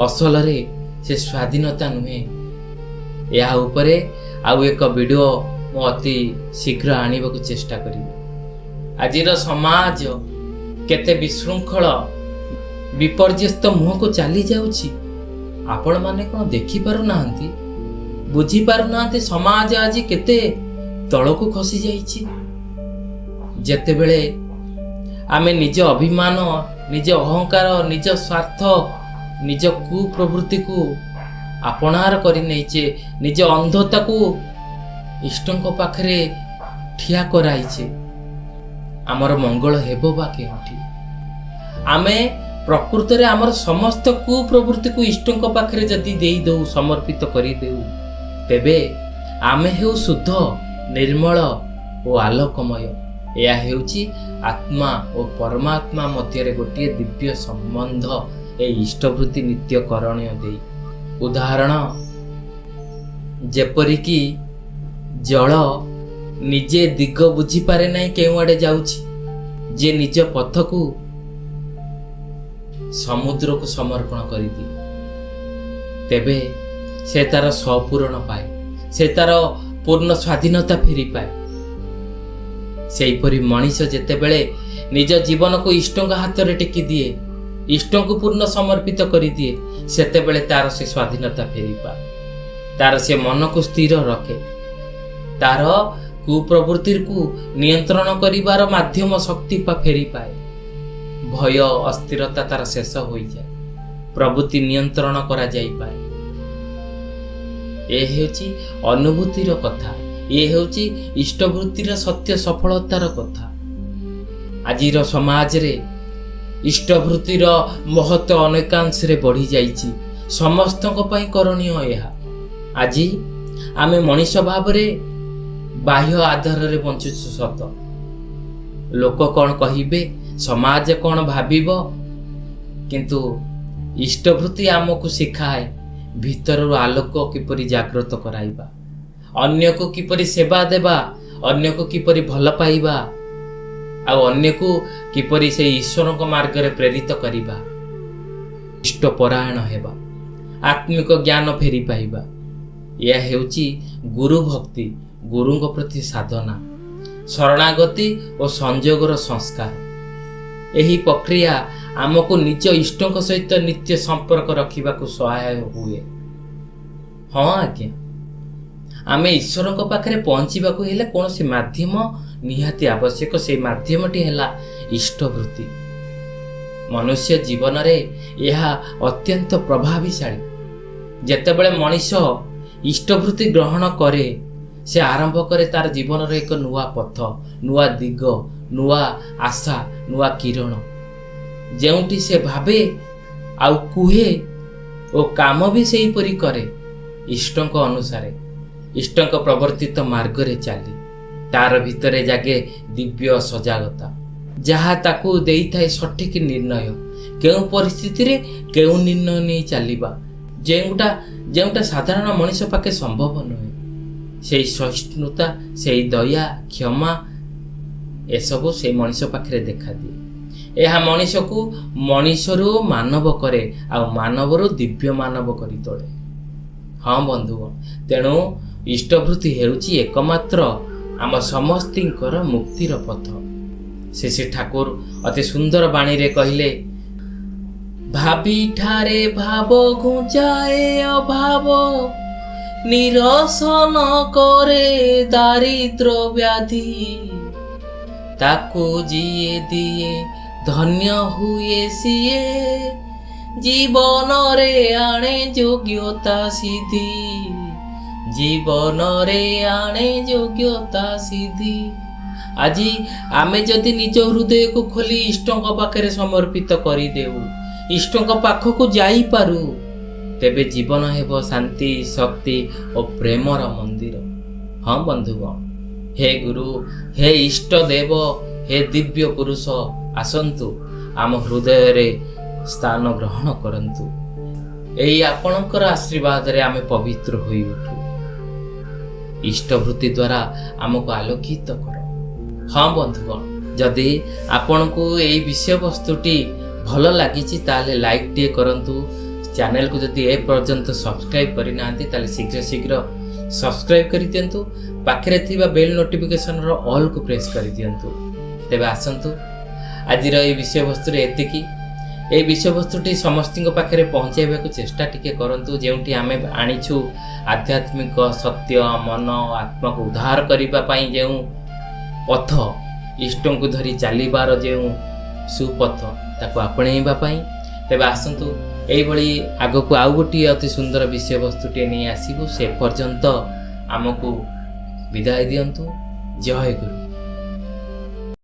ଅସଲରେ ସେ ସ୍ୱାଧୀନତା ନୁହେଁ। ଏହା ଉପରେ ଆଉ ଏକ ଭିଡ଼ିଓ ମୁଁ ଅତି ଶୀଘ୍ର ଆଣିବାକୁ ଚେଷ୍ଟା କରିବି। ଆଜିର ସମାଜ କେତେ ବିଶୃଙ୍ଖଳ ବିପର୍ଯ୍ୟସ୍ତ ମୁହଁକୁ ଚାଲି ଯାଉଛି, ଆପଣମାନେ କ'ଣ ଦେଖିପାରୁନାହାନ୍ତି? ବୁଝିପାରୁନାହାନ୍ତି ସମାଜ ଆଜି କେତେ ତଳକୁ ଖସି ଯାଇଛି? ଯେତେବେଳେ ଆମେ ନିଜ ଅଭିମାନ, ନିଜ ଅହଙ୍କାର, ନିଜ ସ୍ୱାର୍ଥ, ନିଜ କୁପ୍ରବୃତ୍ତିକୁ ଆପଣାର କରି ନେଇଛେ, ନିଜ ଅନ୍ଧତାକୁ ଇଷ୍ଟଙ୍କ ପାଖରେ ଠିଆ କରାଇଛେ, ଆମର ମଙ୍ଗଳ ହେବ ବା କେଉଁଠି? ଆମେ ପ୍ରକୃତରେ ଆମର ସମସ୍ତ କୁପ୍ରବୃତ୍ତିକୁ ଇଷ୍ଟଙ୍କ ପାଖରେ ଯଦି ଦେଇଦେଉ, ସମର୍ପିତ କରିଦେଉ, ତେବେ ଆମେ ହେଉ ଶୁଦ୍ଧ, ନିର୍ମଳ ଓ ଆଲୋକମୟ। ଏହା ହେଉଛି ଆତ୍ମା ଓ ପରମାତ୍ମା ମଧ୍ୟରେ ଗୋଟିଏ ଦିବ୍ୟ ସମ୍ବନ୍ଧ ଏହି ଇଷ୍ଟବୃତ୍ତି ନିତ୍ୟକରଣୀୟ ଦେଇ। ଉଦାହରଣ, ଯେପରିକି ଜଳ ନିଜେ ଦିଗ ବୁଝିପାରେ ନାହିଁ କେଉଁଆଡ଼େ ଯାଉଛି, ଯେ ନିଜ ପଥକୁ ସମୁଦ୍ରକୁ ସମର୍ପଣ କରିଦିଏ, ତେବେ ସେ ତାର ସ୍ୱପୂରଣ ପାଏ, ସେ ତାର ପୂର୍ଣ୍ଣ ସ୍ୱାଧୀନତା ଫେରି ପାଏ। ସେହିପରି ମଣିଷ ଯେତେବେଳେ ନିଜ ଜୀବନକୁ ଇଷ୍ଟଙ୍କ ହାତରେ ଟେକି ଦିଏ, ଇଷ୍ଟଙ୍କୁ ପୂର୍ଣ୍ଣ ସମର୍ପିତ କରିଦିଏ, ସେତେବେଳେ ତାର ସେ ସ୍ୱାଧୀନତା ଫେରି ପାଏ, ତାର ସେ ମନକୁ ସ୍ଥିର ରଖେ, ତାର କୁପ୍ରବୃତ୍ତିକୁ ନିୟନ୍ତ୍ରଣ କରିବାର ମାଧ୍ୟମ ଶକ୍ତି ଫେରି ପାଏ, ଭୟ ଅସ୍ଥିରତା ତାର ଶେଷ ହୋଇଯାଏ, ପ୍ରବୃତ୍ତି ନିୟନ୍ତ୍ରଣ କରାଯାଇପାରେ। ଏ ହେଉଛି ଅନୁଭୂତିର କଥା, ଏ ହେଉଛି ଇଷ୍ଟବୃତ୍ତିର ସତ୍ୟ ସଫଳତାର କଥା। ଆଜିର ସମାଜରେ ଇଷ୍ଟବୃତ୍ତିର ମହତ୍ଵ ଅନେକାଂଶରେ ବଢ଼ିଯାଇଛି, ସମସ୍ତଙ୍କ ପାଇଁ କରଣୀୟ ଏହା। ଆଜି ଆମେ ମଣିଷ ଭାବରେ ବାହ୍ୟ ଆଧାରରେ ବଞ୍ଚୁଛୁ ସତ, ଲୋକ କ'ଣ କହିବେ, ସମାଜ କ'ଣ ଭାବିବ, କିନ୍ତୁ ଇଷ୍ଟବୃତ୍ତି ଆମକୁ ଶିଖାଏ ଭିତରରୁ ଆଲୋକ କିପରି ଜାଗ୍ରତ କରାଇବା, ଅନ୍ୟକୁ କିପରି ସେବା ଦେବା, ଅନ୍ୟକୁ କିପରି ଭଲ ପାଇବା, ଆଉ ଅନ୍ୟକୁ କିପରି ସେହି ଈଶ୍ୱରଙ୍କ ମାର୍ଗରେ ପ୍ରେରିତ କରିବା, ଇଷ୍ଟପରାୟଣ ହେବା, ଆତ୍ମିକ ଜ୍ଞାନ ଫେରି ପାଇବା। ଏହା ହେଉଛି ଗୁରୁ ଭକ୍ତି, ଗୁରୁଙ୍କ ପ୍ରତି ସାଧନା, ଶରଣାଗତି ଓ ସଂଯୋଗର ସଂସ୍କାର। ଏହି ପ୍ରକ୍ରିୟା ଆମକୁ ନିଜ ଇଷ୍ଟଙ୍କ ସହିତ ନିତ୍ୟ ସମ୍ପର୍କ ରଖିବାକୁ ସହାୟ ହୁଏ। ହଁ ଆଜ୍ଞା, ଆମେ ଈଶ୍ୱରଙ୍କ ପାଖରେ ପହଞ୍ଚିବାକୁ ହେଲେ କୌଣସି ମାଧ୍ୟମ ନିହାତି ଆବଶ୍ୟକ। ସେହି ମାଧ୍ୟମଟି ହେଲା ଇଷ୍ଟବୃତ୍ତି। ମନୁଷ୍ୟ ଜୀବନରେ ଏହା ଅତ୍ୟନ୍ତ ପ୍ରଭାବଶାଳୀ। ଯେତେବେଳେ ମଣିଷ ଇଷ୍ଟବୃତ୍ତି ଗ୍ରହଣ କରେ, ସେ ଆରମ୍ଭ କରେ ତାର ଜୀବନର ଏକ ନୂଆ ପଥ, ନୂଆ ଦିଗ, ନୂଆ ଆଶା, ନୂଆ କିରଣ। ଯେଉଁଠି ସେ ଭାବେ ଆଉ କୁହେ ଓ କାମ ବି ସେହିପରି କରେ, ଇଷ୍ଟଙ୍କ ଅନୁସାରେ, ଇଷ୍ଟଙ୍କ ପ୍ରବର୍ତ୍ତିତ ମାର୍ଗରେ ଚାଲି, ତାର ଭିତରେ ଜାଗେ ଦିବ୍ୟ ସଜାଗତା, ଯାହା ତାକୁ ଦେଇଥାଏ ସଠିକ ନିର୍ଣ୍ଣୟ, କେଉଁ ପରିସ୍ଥିତିରେ କେଉଁ ନିର୍ଣ୍ଣୟ ନେଇ ଚାଲିବା, ଯେଉଁଟା ସାଧାରଣ ମଣିଷ ପାଖେ ସମ୍ଭବ ନୁହେଁ। ସେଇ ସହିଷ୍ଣୁତା, ସେଇ ଦୟା, କ୍ଷମା, ଏସବୁ ସେଇ ମଣିଷ ପାଖରେ ଦେଖାଦିଏ। ଏହା ମଣିଷକୁ ମଣିଷରୁ ମାନବ କରେ ଆଉ ମାନବରୁ ଦିବ୍ୟ ମାନବ କରି ତୋଳେ। ହଁ ବନ୍ଧୁଗଣ, ତେଣୁ ଇଷ୍ଟବୃତ୍ତି ହେଉଛି ଏକମାତ୍ର ଆମ ସମସ୍ତିଙ୍କର ମୁକ୍ତିର ପଥ। ଶ୍ରୀ ଠାକୁର ଅତି ସୁନ୍ଦର ବାଣୀରେ କହିଲେ, ଭାବିଠାରେ ଭାବ ଘୁଞ୍ଚାଏ ଅଭାବ, ନିରସନ କରେ ଦାରିଦ୍ର ବ୍ୟାଧି, ତାକୁ ଯିଏ ଦିଏ ଧନ୍ୟ ହୁଏ ସିଏ, ଜୀବନରେ ଆଣେ ଯୋଗ୍ୟତା ସିଦ୍ଧି, ଜୀବନରେ ଆଣେ ଯୋଗ୍ୟତା ସିଦ୍ଧି। ଆଜି ଆମେ ଯଦି ନିଜ ହୃଦୟକୁ ଖୋଲି ଇଷ୍ଟଙ୍କ ପାଖରେ ସମର୍ପିତ କରିଦେଉ, ଇଷ୍ଟଙ୍କ ପାଖକୁ ଯାଇପାରୁ, ତେବେ ଜୀବନ ହେବ ଶାନ୍ତି, ଶକ୍ତି ଓ ପ୍ରେମର ମନ୍ଦିର। ହଁ ବନ୍ଧୁଗଣ, ହେ ଗୁରୁ, ହେ ଇଷ୍ଟ ଦେବ, ହେ ଦିବ୍ୟ ପୁରୁଷ, ଆସନ୍ତୁ ଆମ ହୃଦୟରେ ସ୍ଥାନ ଗ୍ରହଣ କରନ୍ତୁ। ଏହି ଆପଣଙ୍କର ଆଶୀର୍ବାଦରେ ଆମେ ପବିତ୍ର ହୋଇ ଉଠୁ। ଇଷ୍ଟବୃତ୍ତି ଦ୍ୱାରା ଆମକୁ ଆଲୋକିତ କର। ହଁ ବନ୍ଧୁଗଣ, ଯଦି ଆପଣଙ୍କୁ ଏହି ବିଷୟବସ୍ତୁଟି ଭଲ ଲାଗିଛି ତାହେଲେ ଲାଇକ୍ଟିଏ କରନ୍ତୁ। ଚ୍ୟାନେଲକୁ ଯଦି ଏ ପର୍ଯ୍ୟନ୍ତ ସବସ୍କ୍ରାଇବ୍ କରିନାହାନ୍ତି ତାହେଲେ ଶୀଘ୍ର ସବସ୍କ୍ରାଇବ୍ କରିଦିଅନ୍ତୁ। ପାଖରେ ଥିବା ବେଲ୍ ନୋଟିଫିକେସନର ଅଲ୍କୁ ପ୍ରେସ୍ କରିଦିଅନ୍ତୁ। ତେବେ ଆସନ୍ତୁ, ଆଜିର ଏହି ବିଷୟବସ୍ତୁରେ ଏତିକି। ଏହି ବିଷୟବସ୍ତୁଟି ସମସ୍ତଙ୍କ ପାଖରେ ପହଞ୍ଚାଇବାକୁ ଚେଷ୍ଟା ଟିକେ କରନ୍ତୁ। ଯେଉଁଠି ଆମେ ଆଣିଛୁ ଆଧ୍ୟାତ୍ମିକ ସତ୍ୟ, ମନ ଆତ୍ମାକୁ ଉଦ୍ଧାର କରିବା ପାଇଁ ଯେଉଁ ପଥ, ଇଷ୍ଟଙ୍କୁ ଧରି ଚାଲିବାର ଯେଉଁ ସୁପଥ, ତାକୁ ଆପଣେଇବା ପାଇଁ। ତେବେ ଆସନ୍ତୁ, ଏଇଭଳି ଆଗକୁ ଆଉ ଗୋଟିଏ ଅତି ସୁନ୍ଦର ବିଷୟବସ୍ତୁଟିଏ ନେଇ ଆସିବୁ। ସେ ପର୍ଯ୍ୟନ୍ତ ଆମକୁ ବିଦାୟ ଦିଅନ୍ତୁ। ଜୟ ଗୁରୁ।